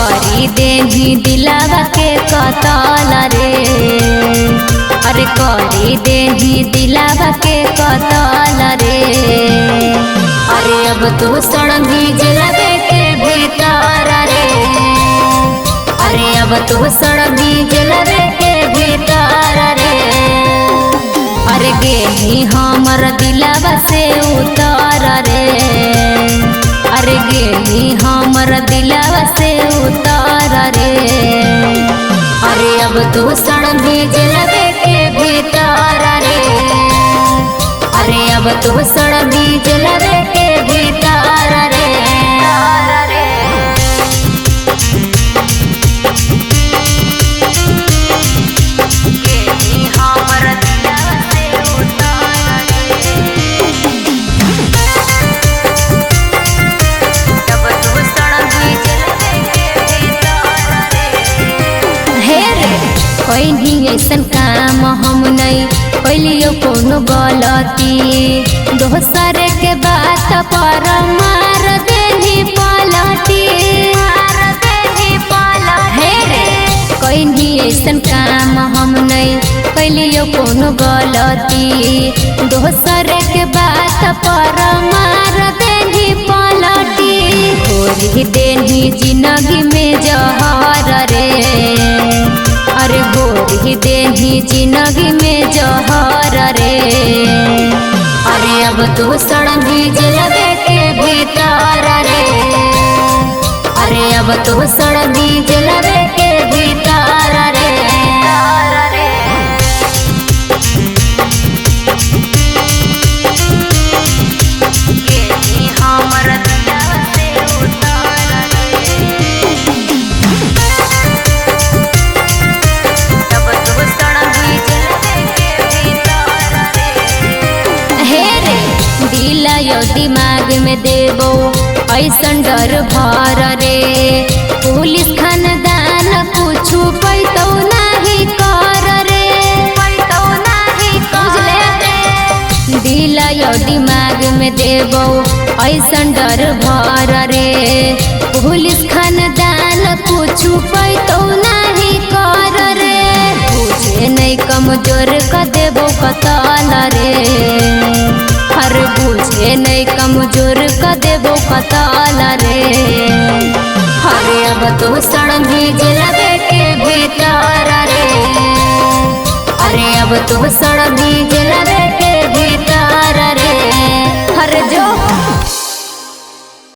करी देही दिलावा के कतल रे, अरे करी देही दिलावा के कतल रे। अरे अब तू सड़ंगी जलवे के भीतर रे, अरे अब तू सड़ंगी जलवे के भीतर रे। अरे गेही हमर दिलावा से उतर रे, अरे गेही हमर दिलावा से उतर रे। अरे अब तू सड़ंगी जलवे के भीतर रे, अरे अब तू सड़ंगी जलवे के भीतर रे। कोई ऐसन काम हम नहीं कैलियो कोनो गलती, दोसर के बात पर मार देनी पलटी। हे रे कोई ऐसन काम हम नहीं कैलियो कोनो गलती, दोसर के बात पर मार देनी पलटी। भोरी देनी जिंदगी में जहर रे, अरे भोरी देही जिंदगी में जहर रे। अरे अब तू सड़ंगी जलवे के भीतर रे, अरे अब तू सड़ंगी जलवे के भीतर रे। दिमाग में देबो ऐसन डर भर रे, पुलिस खानदान कुछ पैतो नहीं कर रे। दिल दिमाग में देबो ऐसन डर भर रे, पुलिस खानदान कुछ पैतो नहीं कर रे। बुझे नहीं कमजोर कर देबो कतल रे, हर बुझे नहीं कमजोर कर देबो कतल रे। अरे अब तू सड़ंगी जलवे के भीतर रे, अरे अब तू सड़ंगी